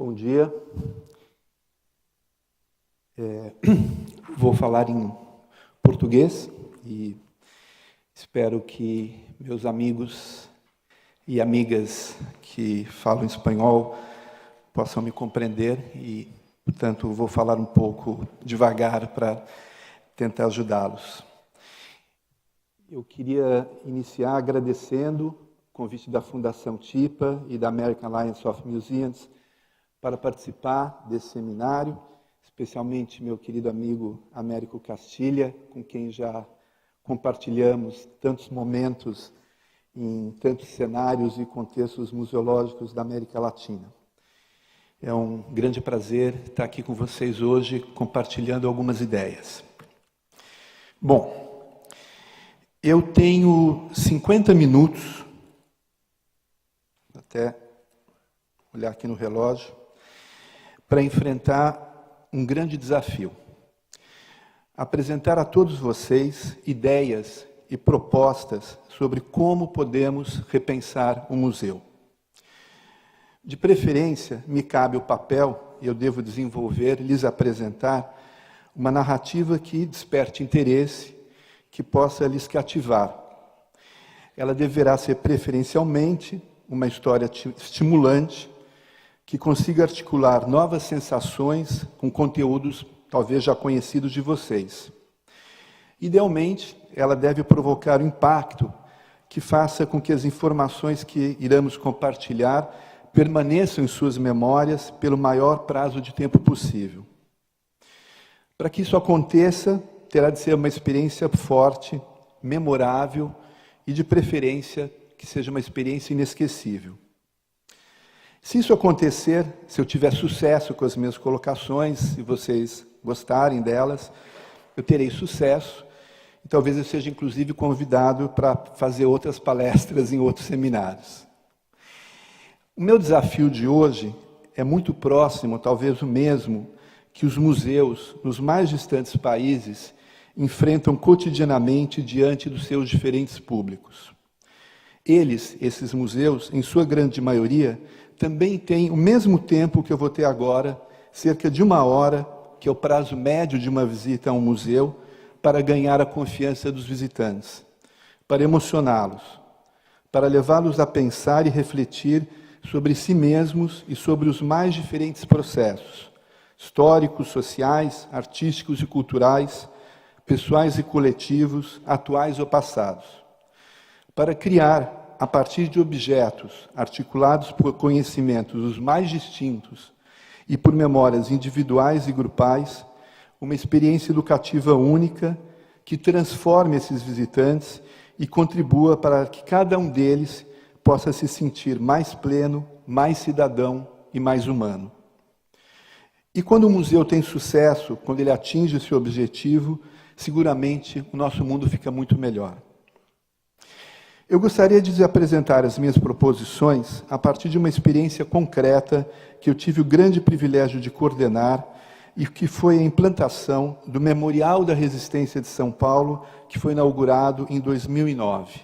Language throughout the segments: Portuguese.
Bom dia. Vou falar em português e espero que meus amigos e amigas que falam espanhol possam me compreender e, portanto, vou falar um pouco devagar para tentar ajudá-los. Eu queria iniciar agradecendo o convite da Fundação TIPA e da American Alliance of Museums para participar desse seminário, especialmente meu querido amigo Américo Castilha, com quem já compartilhamos tantos momentos em tantos cenários e contextos museológicos da América Latina. É um grande prazer estar aqui com vocês hoje, compartilhando algumas ideias. Bom, eu tenho 50 minutos, até olhar aqui no relógio, para enfrentar um grande desafio. Apresentar a todos vocês ideias e propostas sobre como podemos repensar o museu. De preferência, me cabe o papel, e eu devo desenvolver, lhes apresentar uma narrativa que desperte interesse, que possa lhes cativar. Ela deverá ser preferencialmente uma história estimulante, que consiga articular novas sensações com conteúdos talvez já conhecidos de vocês. Idealmente, ela deve provocar um impacto que faça com que as informações que iremos compartilhar permaneçam em suas memórias pelo maior prazo de tempo possível. Para que isso aconteça, terá de ser uma experiência forte, memorável e, de preferência, que seja uma experiência inesquecível. Se isso acontecer, se eu tiver sucesso com as minhas colocações, se vocês gostarem delas, eu terei sucesso e talvez eu seja inclusive convidado para fazer outras palestras em outros seminários. O meu desafio de hoje é muito próximo, talvez o mesmo, que os museus nos mais distantes países enfrentam cotidianamente diante dos seus diferentes públicos. Esses museus, em sua grande maioria, também têm o mesmo tempo que eu vou ter agora, cerca de 1 hora, que é o prazo médio de uma visita a um museu, para ganhar a confiança dos visitantes, para emocioná-los, para levá-los a pensar e refletir sobre si mesmos e sobre os mais diferentes processos, históricos, sociais, artísticos e culturais, pessoais e coletivos, atuais ou passados, para criar, a partir de objetos articulados por conhecimentos os mais distintos e por memórias individuais e grupais, uma experiência educativa única que transforme esses visitantes e contribua para que cada um deles possa se sentir mais pleno, mais cidadão e mais humano. E quando o museu tem sucesso, quando ele atinge esse objetivo, seguramente o nosso mundo fica muito melhor. Eu gostaria de apresentar as minhas proposições a partir de uma experiência concreta que eu tive o grande privilégio de coordenar e que foi a implantação do Memorial da Resistência de São Paulo, que foi inaugurado em 2009.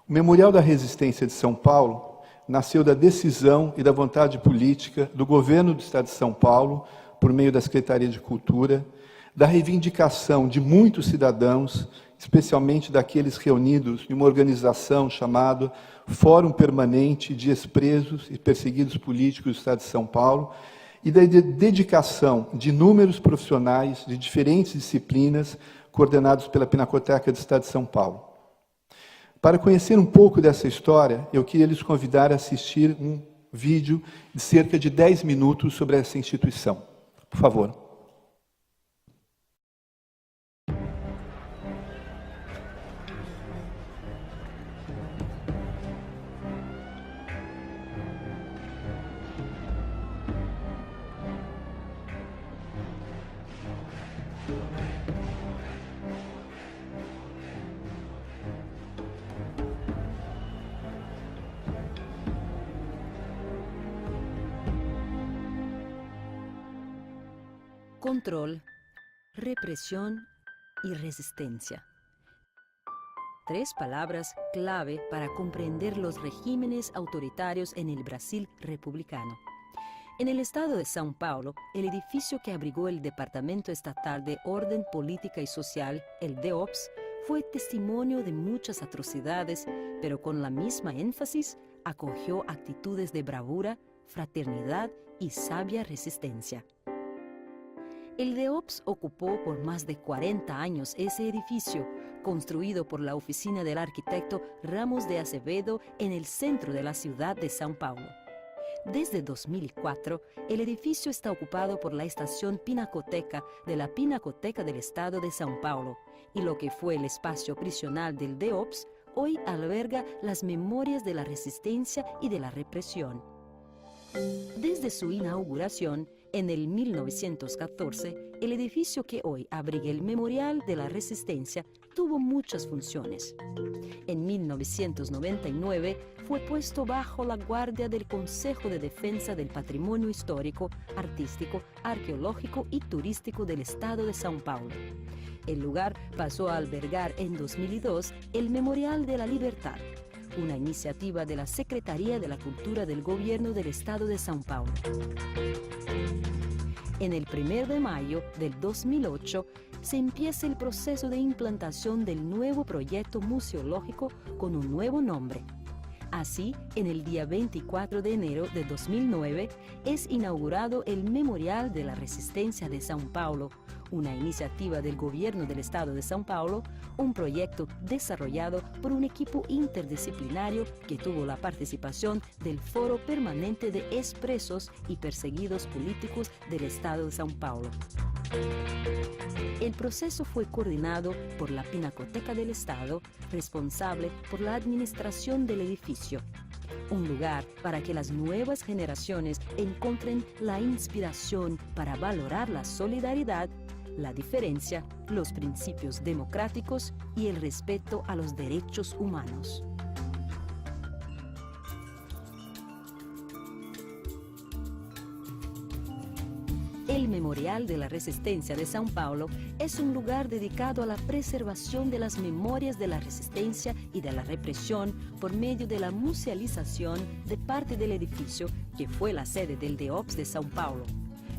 O Memorial da Resistência de São Paulo nasceu da decisão e da vontade política do governo do Estado de São Paulo, por meio da Secretaria de Cultura, da reivindicação de muitos cidadãos, especialmente daqueles reunidos em uma organização chamada Fórum Permanente de Ex-Presos e Perseguidos Políticos do Estado de São Paulo, e da dedicação de inúmeros profissionais de diferentes disciplinas, coordenados pela Pinacoteca do Estado de São Paulo. Para conhecer um pouco dessa história, eu queria lhes convidar a assistir um vídeo de cerca de 10 minutos sobre essa instituição. Por favor. Control, represión y resistencia. 3 palabras clave para comprender los regímenes autoritarios en el Brasil republicano. En el estado de São Paulo, el edificio que abrigó el Departamento Estatal de Orden Política y Social, el DEOPS, fue testimonio de muchas atrocidades, pero con la misma énfasis acogió actitudes de bravura, fraternidad y sabia resistencia. El DEOPS ocupó por más de 40 años ese edificio, construido por la oficina del arquitecto Ramos de Acevedo en el centro de la ciudad de São Paulo. Desde 2004, el edificio está ocupado por la estación Pinacoteca de la Pinacoteca del Estado de São Paulo, y lo que fue el espacio prisional del DEOPS hoy alberga las memorias de la resistencia y de la represión. Desde su inauguración, en el 1914, el edificio que hoy abriga el Memorial de la Resistencia tuvo muchas funciones. En 1999 fue puesto bajo la guardia del Consejo de Defensa del Patrimonio Histórico, Artístico, Arqueológico y Turístico del Estado de São Paulo. El lugar pasó a albergar en 2002 el Memorial de la Libertad, una iniciativa de la Secretaría de la Cultura del Gobierno del Estado de São Paulo. En el 1 de mayo del 2008 se empieza el proceso de implantación del nuevo proyecto museológico con un nuevo nombre. Así, en el día 24 de enero de 2009 es inaugurado el Memorial de la Resistencia de São Paulo, una iniciativa del Gobierno del Estado de São Paulo, un proyecto desarrollado por un equipo interdisciplinario que tuvo la participación del Foro Permanente de Expresos y Perseguidos Políticos del Estado de São Paulo. El proceso fue coordinado por la Pinacoteca del Estado, responsable por la administración del edificio. Un lugar para que las nuevas generaciones encuentren la inspiración para valorar la solidaridad, la diferencia, los principios democráticos y el respeto a los derechos humanos. El Memorial de la Resistencia de São Paulo es un lugar dedicado a la preservación de las memorias de la resistencia y de la represión por medio de la musealización de parte del edificio que fue la sede del DEOPS de São Paulo.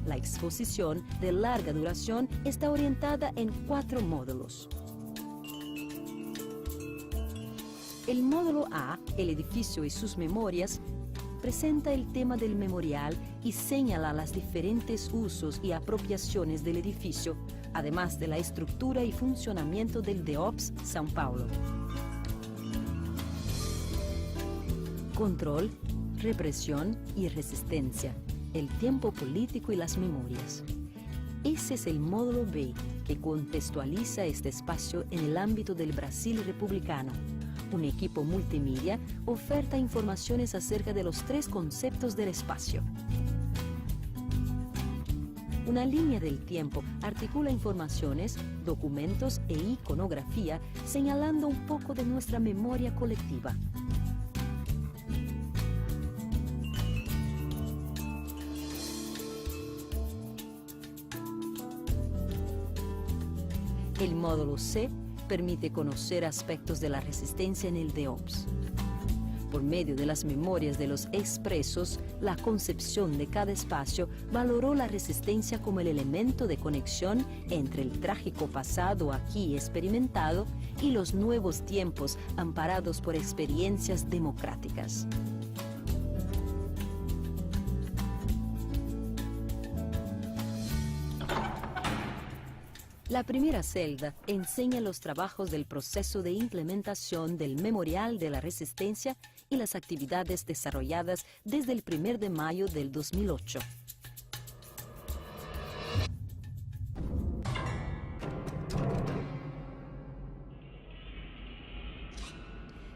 La exposición de larga duración está orientada en 4 módulos. El módulo A, el edificio y sus memorias, presenta el tema del memorial y señala los diferentes usos y apropiaciones del edificio, además de la estructura y funcionamiento del DEOPS São Paulo. Control, represión y resistencia, el tiempo político y las memorias. Ese es el módulo B, que contextualiza este espacio en el ámbito del Brasil republicano. Un equipo multimedia oferta informaciones acerca de los 3 conceptos del espacio. Una línea del tiempo articula informaciones, documentos e iconografía, señalando un poco de nuestra memoria colectiva. El módulo C permite conocer aspectos de la resistencia en el DEOPS. Por medio de las memorias de los expresos, la concepción de cada espacio valoró la resistencia como el elemento de conexión entre el trágico pasado aquí experimentado y los nuevos tiempos amparados por experiencias democráticas. La primera celda enseña los trabajos del proceso de implementación del Memorial de la Resistencia y las actividades desarrolladas desde el 1 de mayo del 2008.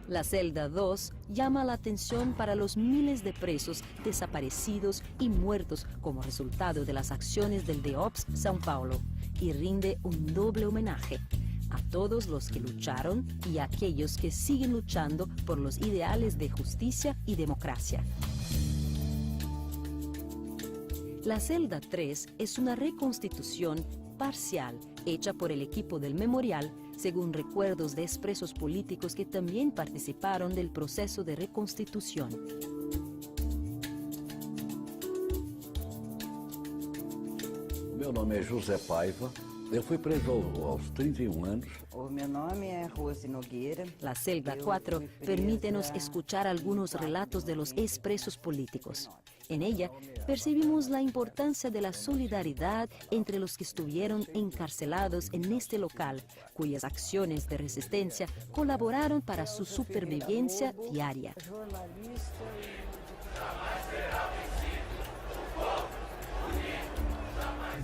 La celda 2 llama la atención para los miles de presos desaparecidos y muertos como resultado de las acciones del DEOPS São Paulo y rinde un doble homenaje a todos los que lucharon y a aquellos que siguen luchando por los ideales de justicia y democracia. La celda 3 es una reconstitución parcial hecha por el equipo del memorial según recuerdos de expresos políticos que también participaron del proceso de reconstitución. nome é José Paiva. Eu fui preso aos 31 anos. O meu nome é Rose Nogueira. La celda 4 permite-nos escuchar algunos relatos de los expresos políticos. En ella percibimos la importancia de la solidaridad entre los que estuvieron encarcelados en este local, cuyas acciones de resistencia colaboraron para su supervivencia diaria.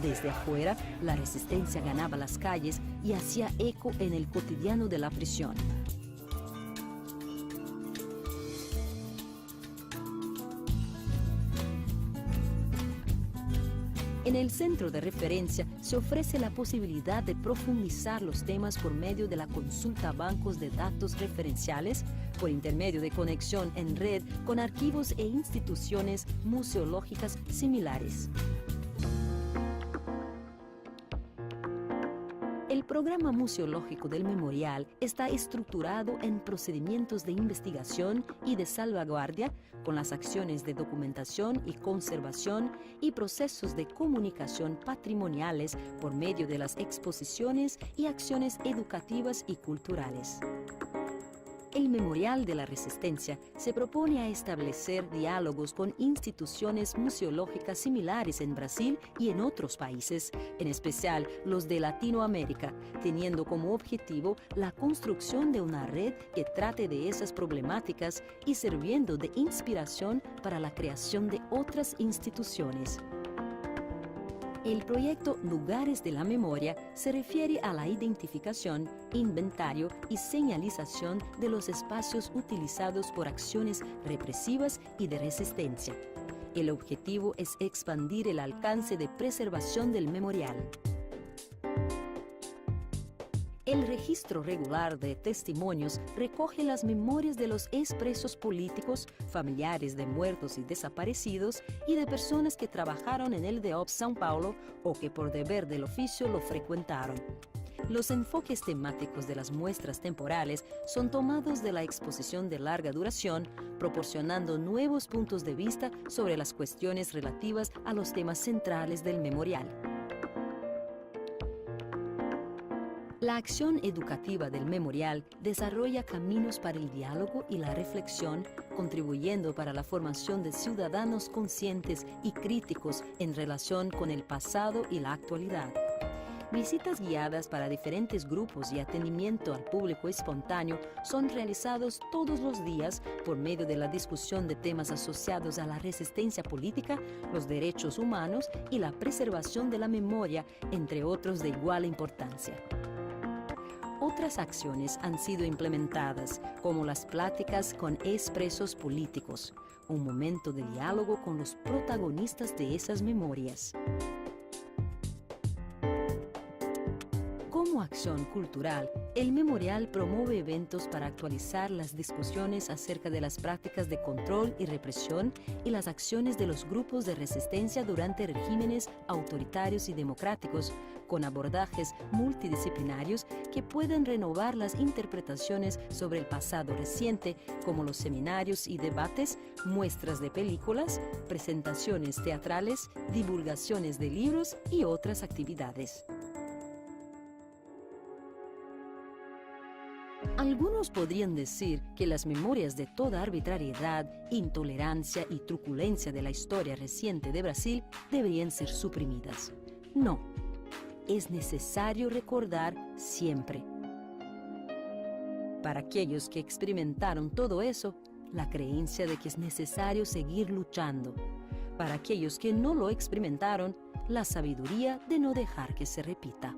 Desde afuera, la resistencia ganaba las calles y hacía eco en el cotidiano de la prisión. En el centro de referencia se ofrece la posibilidad de profundizar los temas por medio de la consulta a bancos de datos referenciales, por intermedio de conexión en red con archivos e instituciones museológicas similares. El programa museológico del memorial está estructurado en procedimientos de investigación y de salvaguardia, con las acciones de documentación y conservación y procesos de comunicación patrimoniales por medio de las exposiciones y acciones educativas y culturales. El Memorial de la Resistencia se propone a establecer diálogos con instituciones museológicas similares en Brasil y en otros países, en especial los de Latinoamérica, teniendo como objetivo la construcción de una red que trate de esas problemáticas y sirviendo de inspiración para la creación de otras instituciones. El proyecto Lugares de la Memoria se refiere a la identificación, inventario y señalización de los espacios utilizados por acciones represivas y de resistencia. El objetivo es expandir el alcance de preservación del memorial. El registro regular de testimonios recoge las memorias de los expresos políticos, familiares de muertos y desaparecidos y de personas que trabajaron en el DEOPS São Paulo o que por deber del oficio lo frecuentaron. Los enfoques temáticos de las muestras temporales son tomados de la exposición de larga duración, proporcionando nuevos puntos de vista sobre las cuestiones relativas a los temas centrales del memorial. La acción educativa del memorial desarrolla caminos para el diálogo y la reflexión, contribuyendo para la formación de ciudadanos conscientes y críticos en relación con el pasado y la actualidad. Visitas guiadas para diferentes grupos y atendimiento al público espontáneo son realizados todos los días por medio de la discusión de temas asociados a la resistencia política, los derechos humanos y la preservación de la memoria, entre otros de igual importancia. Otras acciones han sido implementadas, como las pláticas con expresos políticos, un momento de diálogo con los protagonistas de esas memorias. Como acción cultural, el memorial promueve eventos para actualizar las discusiones acerca de las prácticas de control y represión y las acciones de los grupos de resistencia durante regímenes autoritarios y democráticos, con abordajes multidisciplinarios que pueden renovar las interpretaciones sobre el pasado reciente, como los seminarios y debates, muestras de películas, presentaciones teatrales, divulgaciones de libros y otras actividades. Algunos podrían decir que las memorias de toda arbitrariedad, intolerancia y truculencia de la historia reciente de Brasil deberían ser suprimidas. No, es necesario recordar siempre. Para aquellos que experimentaron todo eso, la creencia de que es necesario seguir luchando. Para aquellos que no lo experimentaron, la sabiduría de no dejar que se repita.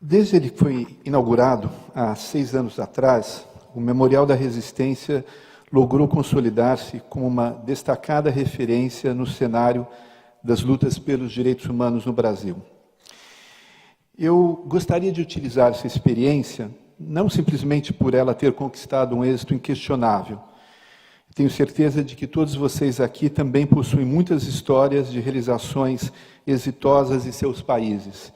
Desde que foi inaugurado, há 6 anos atrás, o Memorial da Resistência logrou consolidar-se como uma destacada referência no cenário das lutas pelos direitos humanos no Brasil. Eu gostaria de utilizar essa experiência, não simplesmente por ela ter conquistado um êxito inquestionável, Tenho certeza de que todos vocês aqui também possuem muitas histórias de realizações exitosas em seus países.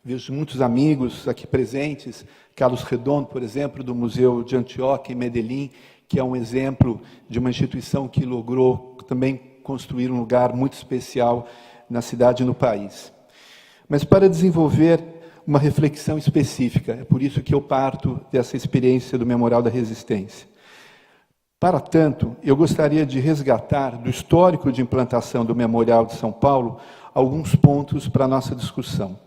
Vejo muitos amigos aqui presentes, Carlos Redondo, por exemplo, do Museu de Antioquia, em Medellín, que é um exemplo de uma instituição que logrou também construir um lugar muito especial na cidade e no país. Mas para desenvolver uma reflexão específica, é por isso que eu parto dessa experiência do Memorial da Resistência. Para tanto, eu gostaria de resgatar do histórico de implantação do Memorial de São Paulo alguns pontos para a nossa discussão.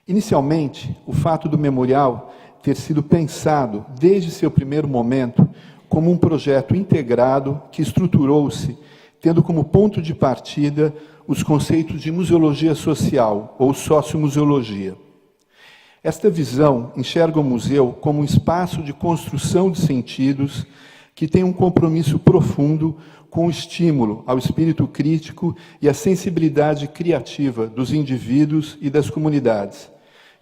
Inicialmente, o fato do memorial ter sido pensado, desde seu primeiro momento, como um projeto integrado que estruturou-se, tendo como ponto de partida os conceitos de museologia social, ou sociomuseologia. Esta visão enxerga o museu como um espaço de construção de sentidos que tem um compromisso profundo com o estímulo ao espírito crítico e à sensibilidade criativa dos indivíduos e das comunidades,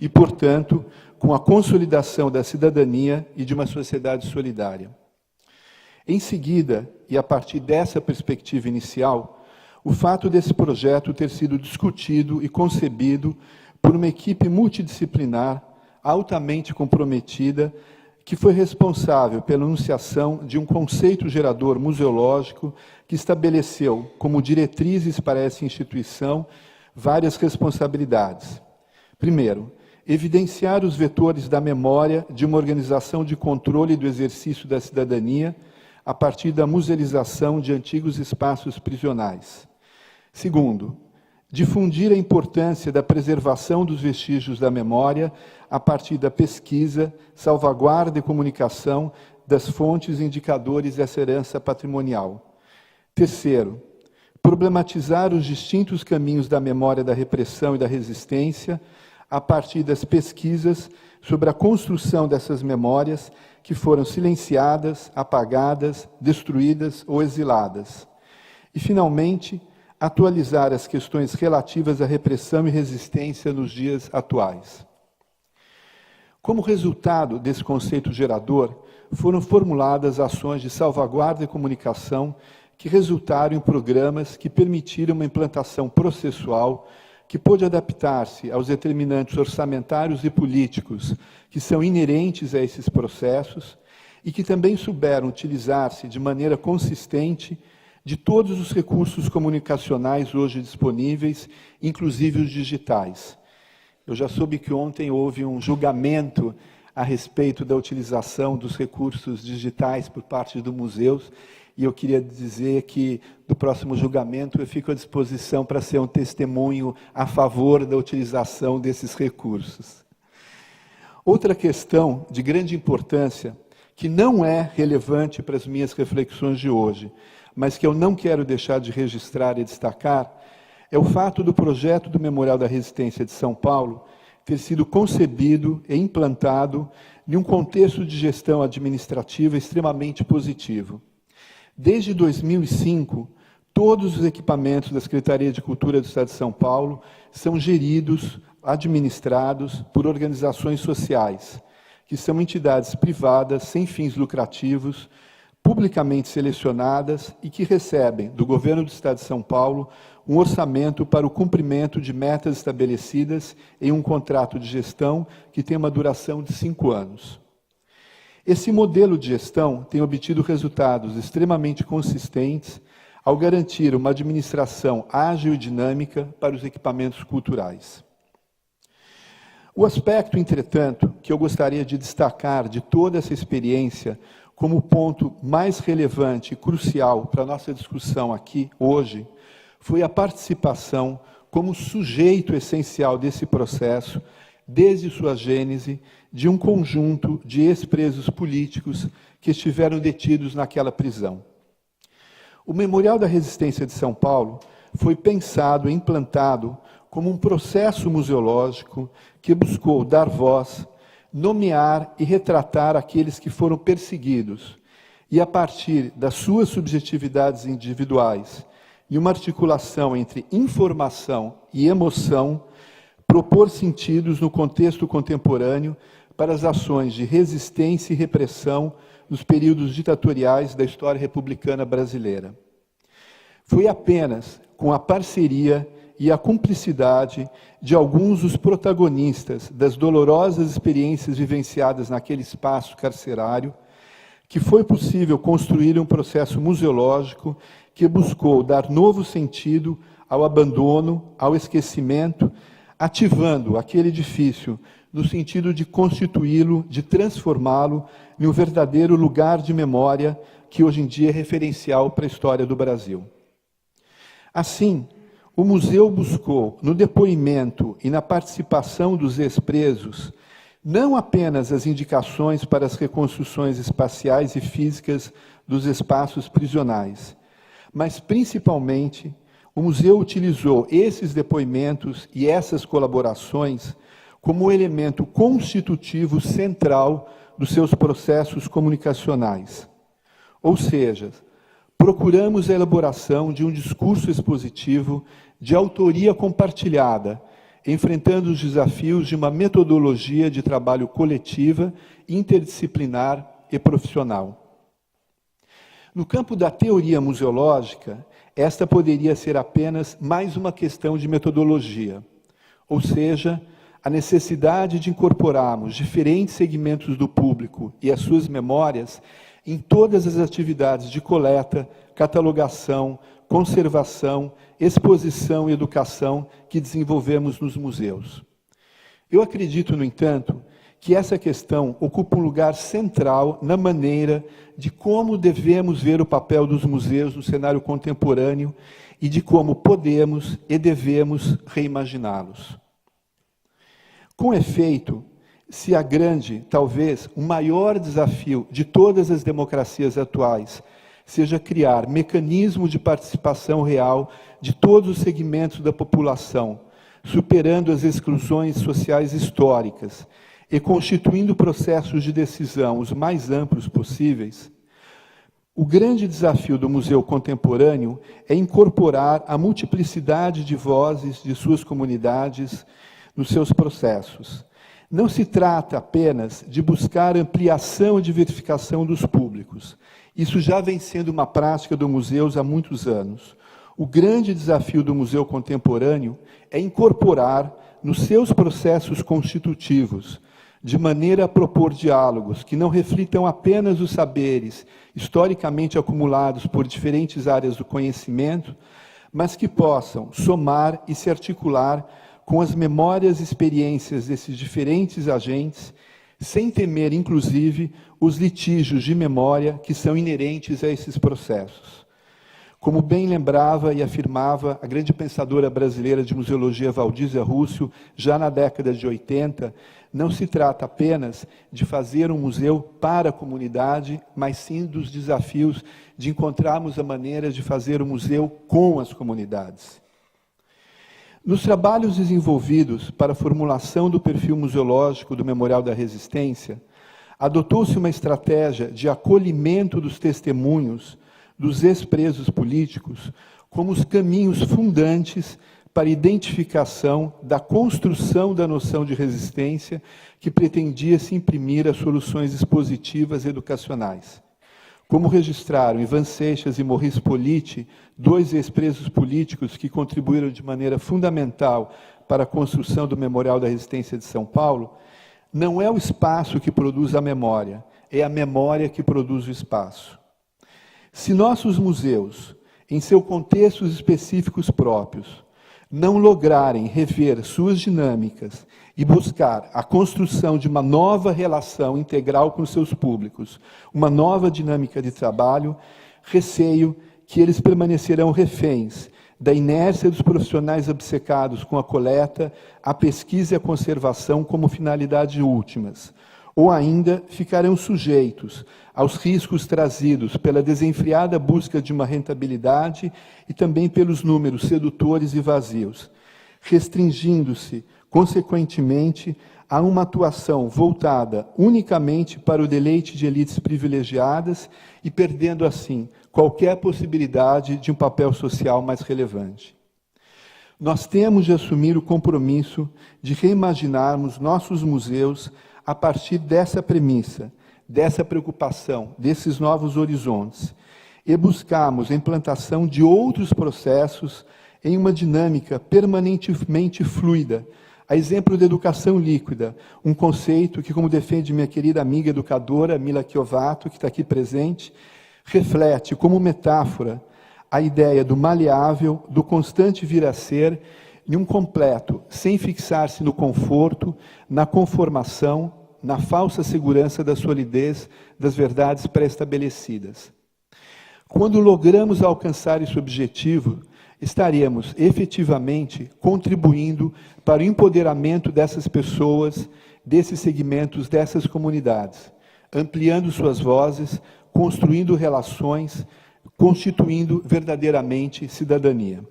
e, portanto, com a consolidação da cidadania e de uma sociedade solidária. Em seguida, e a partir dessa perspectiva inicial, o fato desse projeto ter sido discutido e concebido por uma equipe multidisciplinar, altamente comprometida, que foi responsável pela enunciação de um conceito gerador museológico que estabeleceu como diretrizes para essa instituição várias responsabilidades. Primeiro, evidenciar os vetores da memória de uma organização de controle do exercício da cidadania a partir da musealização de antigos espaços prisionais. Segundo, difundir a importância da preservação dos vestígios da memória a partir da pesquisa, salvaguarda e comunicação das fontes e indicadores dessa herança patrimonial. Terceiro, problematizar os distintos caminhos da memória da repressão e da resistência a partir das pesquisas sobre a construção dessas memórias que foram silenciadas, apagadas, destruídas ou exiladas. E, finalmente, atualizar as questões relativas à repressão e resistência nos dias atuais. Como resultado desse conceito gerador, foram formuladas ações de salvaguarda e comunicação que resultaram em programas que permitiram uma implantação processual que pôde adaptar-se aos determinantes orçamentários e políticos que são inerentes a esses processos e que também souberam utilizar-se de maneira consistente de todos os recursos comunicacionais hoje disponíveis, inclusive os digitais. Eu já soube que ontem houve um julgamento a respeito da utilização dos recursos digitais por parte dos museus, e eu queria dizer que, do próximo julgamento, eu fico à disposição para ser um testemunho a favor da utilização desses recursos. Outra questão de grande importância, que não é relevante para as minhas reflexões de hoje, mas que eu não quero deixar de registrar e destacar, é o fato do projeto do Memorial da Resistência de São Paulo ter sido concebido e implantado em um contexto de gestão administrativa extremamente positivo. Desde 2005, todos os equipamentos da Secretaria de Cultura do Estado de São Paulo são geridos, administrados por organizações sociais, que são entidades privadas sem fins lucrativos, publicamente selecionadas e que recebem do Governo do Estado de São Paulo um orçamento para o cumprimento de metas estabelecidas em um contrato de gestão que tem uma duração de 5 anos. Esse modelo de gestão tem obtido resultados extremamente consistentes ao garantir uma administração ágil e dinâmica para os equipamentos culturais. O aspecto, entretanto, que eu gostaria de destacar de toda essa experiência como ponto mais relevante e crucial para a nossa discussão aqui hoje, foi a participação como sujeito essencial desse processo, desde sua gênese, de um conjunto de ex-presos políticos que estiveram detidos naquela prisão. O Memorial da Resistência de São Paulo foi pensado e implantado como um processo museológico que buscou dar voz, nomear e retratar aqueles que foram perseguidos e, a partir das suas subjetividades individuais e uma articulação entre informação e emoção, propor sentidos no contexto contemporâneo para as ações de resistência e repressão nos períodos ditatoriais da história republicana brasileira. Foi apenas com a parceria e a cumplicidade de alguns dos protagonistas das dolorosas experiências vivenciadas naquele espaço carcerário que foi possível construir um processo museológico que buscou dar novo sentido ao abandono, ao esquecimento, ativando aquele edifício no sentido de constituí-lo, de transformá-lo em um verdadeiro lugar de memória que hoje em dia é referencial para a história do Brasil. Assim, o museu buscou, no depoimento e na participação dos ex-presos, não apenas as indicações para as reconstruções espaciais e físicas dos espaços prisionais, mas, principalmente, o museu utilizou esses depoimentos e essas colaborações como elemento constitutivo central dos seus processos comunicacionais. Ou seja, procuramos a elaboração de um discurso expositivo de autoria compartilhada, enfrentando os desafios de uma metodologia de trabalho coletiva, interdisciplinar e profissional. No campo da teoria museológica, esta poderia ser apenas mais uma questão de metodologia, ou seja, a necessidade de incorporarmos diferentes segmentos do público e as suas memórias em todas as atividades de coleta, catalogação, conservação, exposição e educação que desenvolvemos nos museus. Eu acredito, no entanto, que essa questão ocupa um lugar central na maneira de como devemos ver o papel dos museus no cenário contemporâneo e de como podemos e devemos reimaginá-los. Com efeito, se a grande, talvez o maior desafio de todas as democracias atuais seja criar mecanismo de participação real de todos os segmentos da população, superando as exclusões sociais históricas e constituindo processos de decisão os mais amplos possíveis, o grande desafio do museu contemporâneo é incorporar a multiplicidade de vozes de suas comunidades nos seus processos. Não se trata apenas de buscar ampliação e diversificação dos públicos. Isso já vem sendo uma prática dos museus há muitos anos. O grande desafio do museu contemporâneo é incorporar nos seus processos constitutivos, de maneira a propor diálogos que não reflitam apenas os saberes historicamente acumulados por diferentes áreas do conhecimento, mas que possam somar e se articular com as memórias e experiências desses diferentes agentes, sem temer, inclusive, os litígios de memória que são inerentes a esses processos. Como bem lembrava e afirmava a grande pensadora brasileira de museologia Valdísia Rússio, já na década de 80, não se trata apenas de fazer um museu para a comunidade, mas sim dos desafios de encontrarmos a maneira de fazer um museu com as comunidades. Nos trabalhos desenvolvidos para a formulação do perfil museológico do Memorial da Resistência, adotou-se uma estratégia de acolhimento dos testemunhos dos ex-presos políticos como os caminhos fundantes para a identificação da construção da noção de resistência que pretendia se imprimir às soluções expositivas educacionais. Como registraram Ivan Seixas e Maurice Politi, dois ex-presos políticos que contribuíram de maneira fundamental para a construção do Memorial da Resistência de São Paulo, não é o espaço que produz a memória, é a memória que produz o espaço. Se nossos museus, em seus contextos específicos próprios, não lograrem rever suas dinâmicas e buscar a construção de uma nova relação integral com seus públicos, uma nova dinâmica de trabalho, receio que eles permanecerão reféns da inércia dos profissionais obcecados com a coleta, a pesquisa e a conservação como finalidades últimas, ou ainda ficarão sujeitos aos riscos trazidos pela desenfreada busca de uma rentabilidade e também pelos números sedutores e vazios, restringindo-se, consequentemente, a uma atuação voltada unicamente para o deleite de elites privilegiadas e perdendo, assim, qualquer possibilidade de um papel social mais relevante. Nós temos de assumir o compromisso de reimaginarmos nossos museus a partir dessa premissa, dessa preocupação, desses novos horizontes, e buscarmos a implantação de outros processos em uma dinâmica permanentemente fluida, a exemplo da educação líquida, um conceito que, como defende minha querida amiga educadora Mila Chiovato, que está aqui presente, reflete como metáfora a ideia do maleável, do constante vir a ser, e um completo, sem fixar-se no conforto, na conformação, na falsa segurança da solidez das verdades pré-estabelecidas. Quando logramos alcançar esse objetivo, estaremos efetivamente contribuindo para o empoderamento dessas pessoas, desses segmentos, dessas comunidades, ampliando suas vozes, construindo relações, constituindo verdadeiramente cidadania.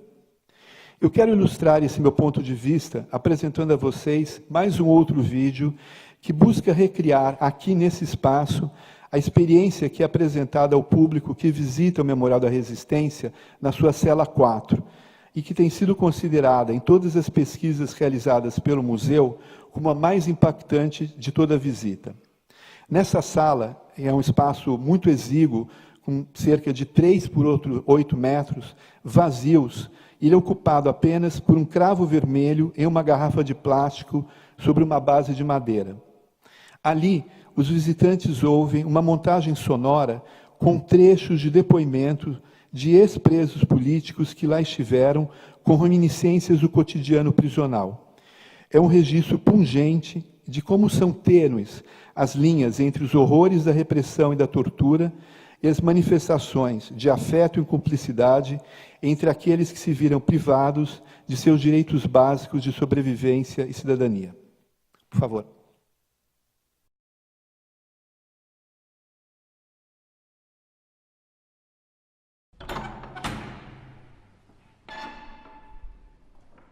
Eu quero ilustrar esse meu ponto de vista apresentando a vocês mais um outro vídeo que busca recriar aqui nesse espaço a experiência que é apresentada ao público que visita o Memorial da Resistência na sua cela 4 e que tem sido considerada em todas as pesquisas realizadas pelo museu como a mais impactante de toda a visita. Nessa sala, é um espaço muito exíguo, com cerca de 3 por 8 metros, vazios, ele é ocupado apenas por um cravo vermelho em uma garrafa de plástico sobre uma base de madeira. Ali, os visitantes ouvem uma montagem sonora com trechos de depoimento de ex-presos políticos que lá estiveram com reminiscências do cotidiano prisional. É um registro pungente de como são tênues as linhas entre os horrores da repressão e da tortura e as manifestações de afeto e cumplicidade entre aqueles que se viram privados de seus direitos básicos de sobrevivência e cidadania. Por favor.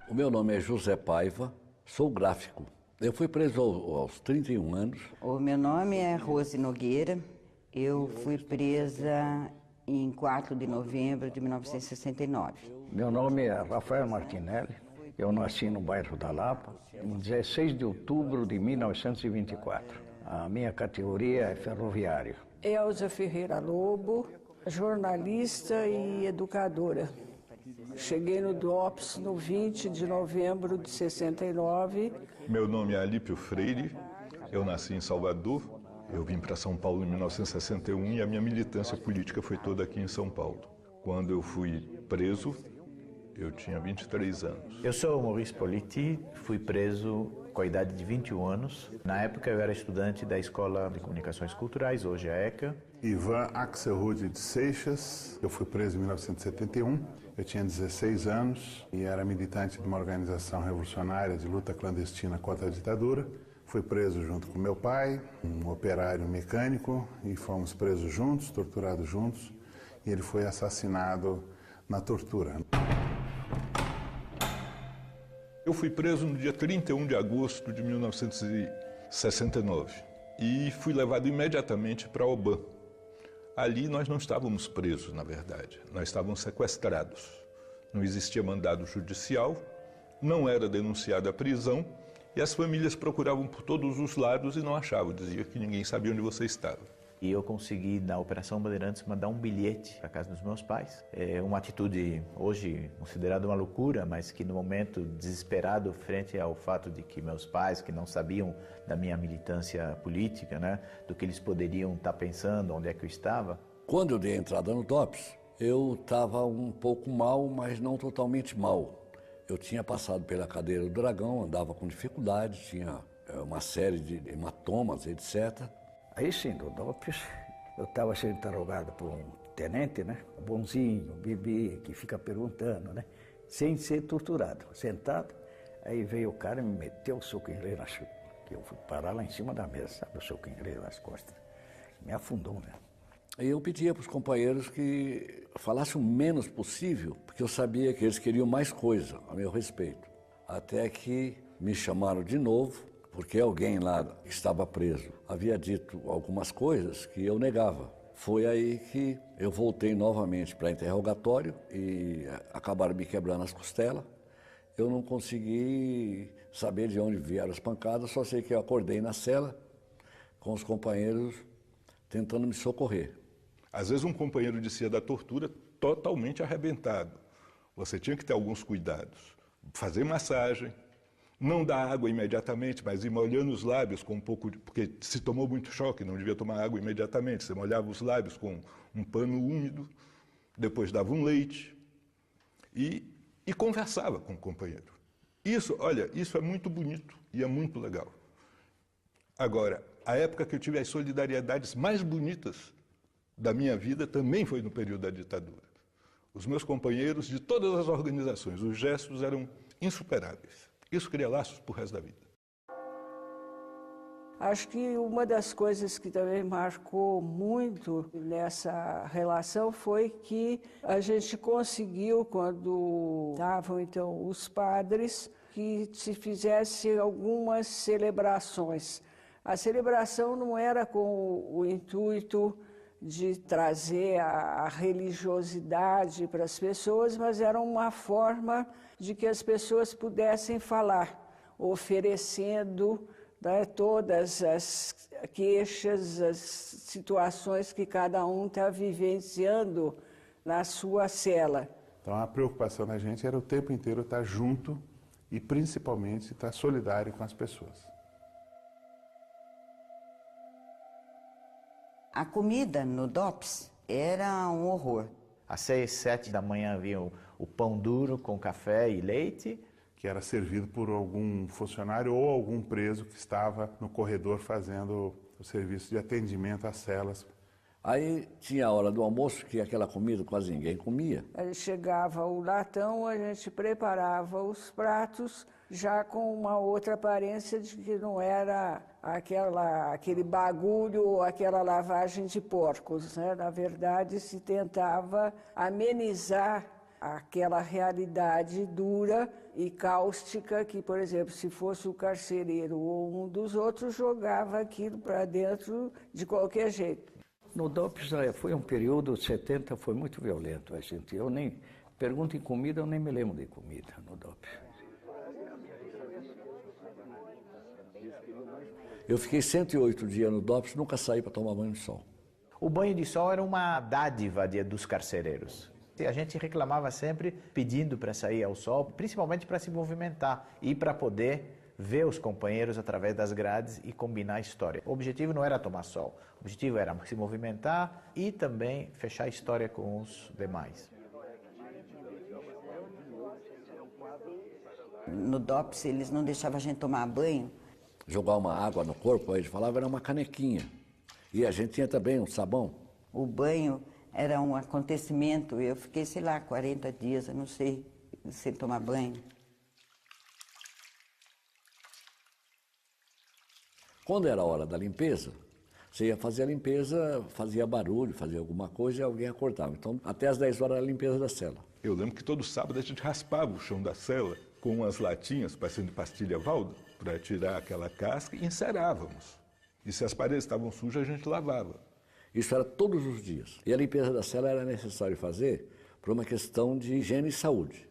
O meu nome é José Paiva, sou gráfico. Eu fui preso aos 31 anos. O meu nome é Rose Nogueira. Eu fui presa em 4 de novembro de 1969. Meu nome é Rafael Martinelli. Eu nasci no bairro da Lapa em 16 de outubro de 1924. A minha categoria é ferroviário. Elza Ferreira Lobo, jornalista e educadora. Cheguei no DOPS no 20 de novembro de 69. Meu nome é Alípio Freire, eu nasci em Salvador, eu vim para São Paulo em 1961 e a minha militância política foi toda aqui em São Paulo. Quando eu fui preso, eu tinha 23 anos. Eu sou Maurice Politi, fui preso com a idade de 21 anos. Na época eu era estudante da Escola de Comunicações Culturais, hoje a ECA. Ivan Axelrod de Seixas, eu fui preso em 1971. Eu tinha 16 anos e era militante de uma organização revolucionária de luta clandestina contra a ditadura. Fui preso junto com meu pai, um operário mecânico, e fomos presos juntos, torturados juntos, e ele foi assassinado na tortura. Eu fui preso no dia 31 de agosto de 1969 e fui levado imediatamente para Oban. Ali nós não estávamos presos, na verdade, nós estávamos sequestrados. Não existia mandado judicial, não era denunciada a prisão e as famílias procuravam por todos os lados e não achavam, dizia que ninguém sabia onde você estava. E eu consegui, na Operação Bandeirantes, mandar um bilhete para a casa dos meus pais. É uma atitude hoje considerada uma loucura, mas que no momento desesperado frente ao fato de que meus pais, que não sabiam da minha militância política, né, do que eles poderiam estar pensando, onde é que eu estava. Quando eu dei a entrada no DOPS, eu estava um pouco mal, mas não totalmente mal. Eu tinha passado pela cadeira do Dragão, andava com dificuldade, tinha uma série de hematomas, etc. Aí sim, no DOPS, eu estava sendo interrogado por um tenente, né? Bonzinho, bebê, que fica perguntando, né? Sem ser torturado, sentado. Aí veio o cara e me meteu o soco inglês nas costas. Eu fui parar lá em cima da mesa, sabe? O soco inglês nas costas. Me afundou, né? E eu pedia para os companheiros que falassem o menos possível, porque eu sabia que eles queriam mais coisa a meu respeito. Até que me chamaram de novo, porque alguém lá que estava preso havia dito algumas coisas que eu negava. Foi aí que eu voltei novamente para interrogatório e acabaram me quebrando as costelas eu não consegui saber de onde vieram as pancadas, só sei que eu acordei na cela com os companheiros tentando me socorrer. Às vezes um companheiro descia da tortura totalmente arrebentado. Você tinha que ter alguns cuidados. Fazer massagem, não dar água imediatamente, mas ir molhando os lábios com um pouco de... Porque se tomou muito choque, não devia tomar água imediatamente. Você molhava os lábios com um pano úmido, depois dava um leite e conversava com o companheiro. Isso, olha, isso é muito bonito e é muito legal. Agora, a época que eu tive as solidariedades mais bonitas da minha vida também foi no período da ditadura. Os meus companheiros de todas as organizações, os gestos eram insuperáveis. Isso cria laços para o resto da vida. Acho que uma das coisas que também marcou muito nessa relação foi que a gente conseguiu, quando estavam então os padres, que se fizesse algumas celebrações. A celebração não era com o intuito de trazer a religiosidade para as pessoas, mas era uma forma de que as pessoas pudessem falar, oferecendo, né, todas as queixas, as situações que cada um está vivenciando na sua cela. Então a preocupação da gente era o tempo inteiro estar junto e principalmente estar solidário com as pessoas. A comida no DOPS era um horror. Às 6, 7 da manhã havia o pão duro com café e leite. Que era servido por algum funcionário ou algum preso que estava no corredor fazendo o serviço de atendimento às celas. Aí tinha a hora do almoço, que aquela comida quase ninguém comia. Aí chegava o latão, a gente preparava os pratos já com uma outra aparência de que não era aquele bagulho ou aquela lavagem de porcos, né? Na verdade, se tentava amenizar aquela realidade dura e cáustica que, por exemplo, se fosse o carcereiro ou um dos outros, jogava aquilo para dentro de qualquer jeito. No DOPS foi um período, 70 foi muito violento, gente. Eu nem, pergunta em comida, eu nem me lembro de comida no DOPS. Eu fiquei 108 dias no DOPS, nunca saí para tomar banho de sol. O banho de sol era uma dádiva dos carcereiros. A gente reclamava sempre pedindo para sair ao sol, principalmente para se movimentar e para poder ver os companheiros através das grades e combinar a história. O objetivo não era tomar sol, o objetivo era se movimentar e também fechar a história com os demais. No DOPS eles não deixavam a gente tomar banho. Jogar uma água no corpo, aí eles falavam, era uma canequinha. E a gente tinha também um sabão. O banho era um acontecimento. Eu fiquei, sei lá, 40 dias, eu não sei, sem tomar banho. Quando era a hora da limpeza, você ia fazer a limpeza, fazia barulho, fazia alguma coisa e alguém acordava. Então, até às 10 horas era a limpeza da cela. Eu lembro que todo sábado a gente raspava o chão da cela com umas latinhas, parecendo pastilha Valda, para tirar aquela casca e encerávamos. E se as paredes estavam sujas, a gente lavava. Isso era todos os dias. E a limpeza da cela era necessário fazer por uma questão de higiene e saúde.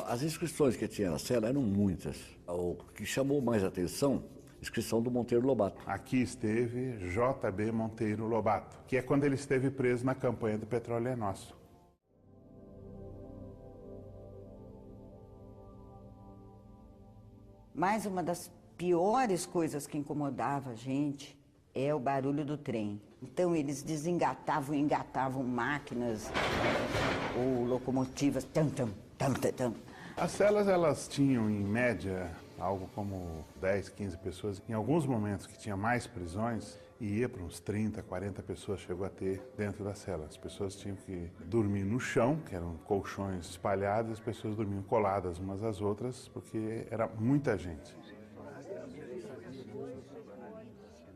As inscrições que tinha na cela eram muitas. O que chamou mais atenção, a inscrição do Monteiro Lobato. Aqui esteve J.B. Monteiro Lobato, que é quando ele esteve preso na campanha do Petróleo é Nosso. Mas uma das piores coisas que incomodava a gente é o barulho do trem. Então eles desengatavam e engatavam máquinas ou locomotivas. Tam, tam, tam, tam, tam. As celas, elas tinham, em média, algo como 10, 15 pessoas. Em alguns momentos que tinha mais prisões, ia para uns 30, 40 pessoas, chegou a ter dentro da cela. As pessoas tinham que dormir no chão, que eram colchões espalhados, as pessoas dormiam coladas umas às outras, porque era muita gente.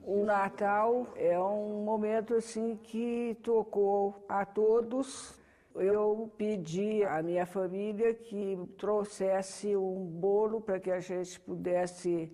O Natal é um momento assim que tocou a todos. Eu pedi à minha família que trouxesse um bolo para que a gente pudesse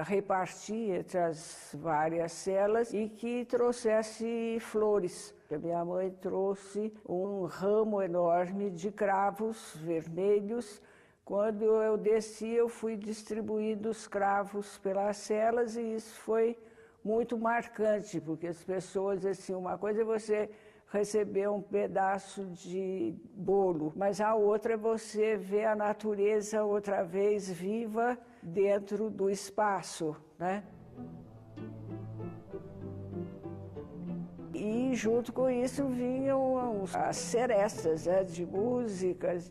repartir entre as várias celas e que trouxesse flores. A minha mãe trouxe um ramo enorme de cravos vermelhos. Quando eu desci, eu fui distribuindo os cravos pelas celas e isso foi muito marcante, porque as pessoas, assim, uma coisa é você receber um pedaço de bolo, mas a outra é você ver a natureza outra vez viva dentro do espaço, né? E junto com isso vinham as serestas, né, de músicas.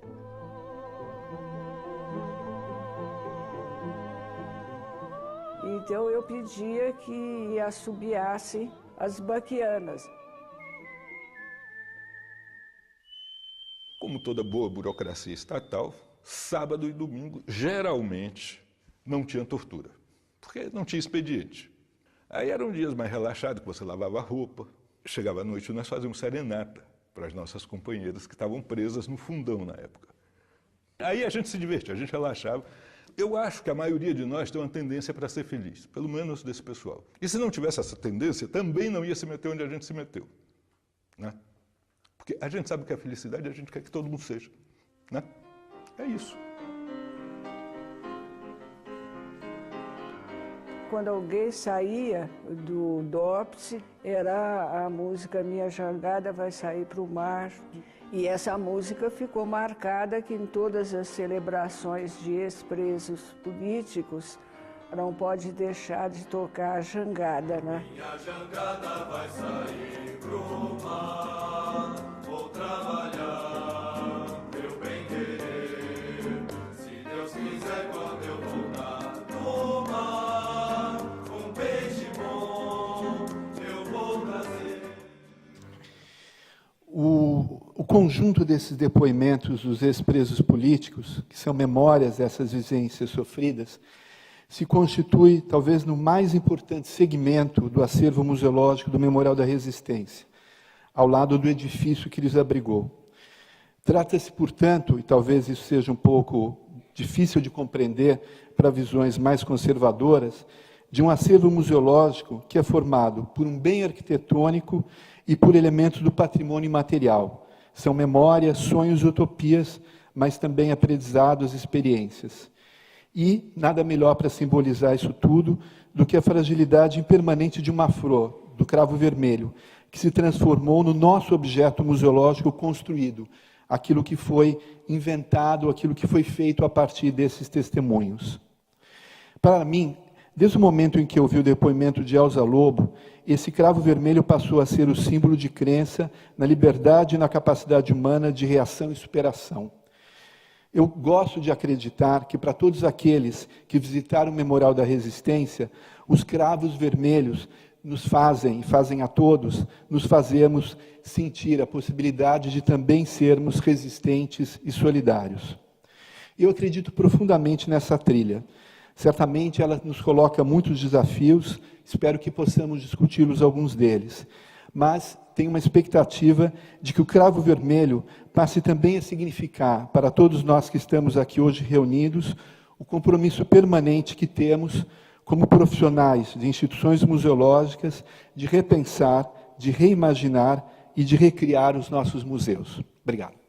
Então eu pedia que assobiassem as baquianas. Como toda boa burocracia estatal, sábado e domingo, geralmente, não tinha tortura, porque não tinha expediente. Aí eram dias mais relaxados, que você lavava a roupa. Chegava à noite e nós fazíamos serenata para as nossas companheiras que estavam presas no fundão na época. Aí a gente se divertia, a gente relaxava. Eu acho que a maioria de nós tem uma tendência para ser feliz, pelo menos desse pessoal. E se não tivesse essa tendência, também não ia se meter onde a gente se meteu, né? Porque a gente sabe que a felicidade a gente quer que todo mundo seja, né? É isso. Quando alguém saía do DOPS, era a música Minha Jangada Vai Sair para o Mar. E essa música ficou marcada que em todas as celebrações de ex-presos políticos não pode deixar de tocar a jangada, né? Minha jangada vai sair pro mar, vou trabalhar, meu bem querer. Se Deus quiser, quando eu voltar do mar, um peixe bom eu vou trazer. O conjunto desses depoimentos dos ex-presos políticos, que são memórias dessas vivências sofridas, se constitui, talvez, no mais importante segmento do acervo museológico do Memorial da Resistência, ao lado do edifício que lhes abrigou. Trata-se, portanto, e talvez isso seja um pouco difícil de compreender para visões mais conservadoras, de um acervo museológico que é formado por um bem arquitetônico e por elementos do patrimônio imaterial. São memórias, sonhos e utopias, mas também aprendizados e experiências. E nada melhor para simbolizar isso tudo do que a fragilidade impermanente de uma flor, do cravo vermelho, que se transformou no nosso objeto museológico construído, aquilo que foi inventado, aquilo que foi feito a partir desses testemunhos. Para mim, desde o momento em que eu vi o depoimento de Elza Lobo, esse cravo vermelho passou a ser o símbolo de crença na liberdade e na capacidade humana de reação e superação. Eu gosto de acreditar que, para todos aqueles que visitaram o Memorial da Resistência, os cravos vermelhos nos fazem, e fazem a todos, nos fazermos sentir a possibilidade de também sermos resistentes e solidários. Eu acredito profundamente nessa trilha. Certamente ela nos coloca muitos desafios, espero que possamos discuti-los alguns deles. Mas tenho uma expectativa de que o cravo vermelho passe também a significar, para todos nós que estamos aqui hoje reunidos, o compromisso permanente que temos como profissionais de instituições museológicas de repensar, de reimaginar e de recriar os nossos museus. Obrigado.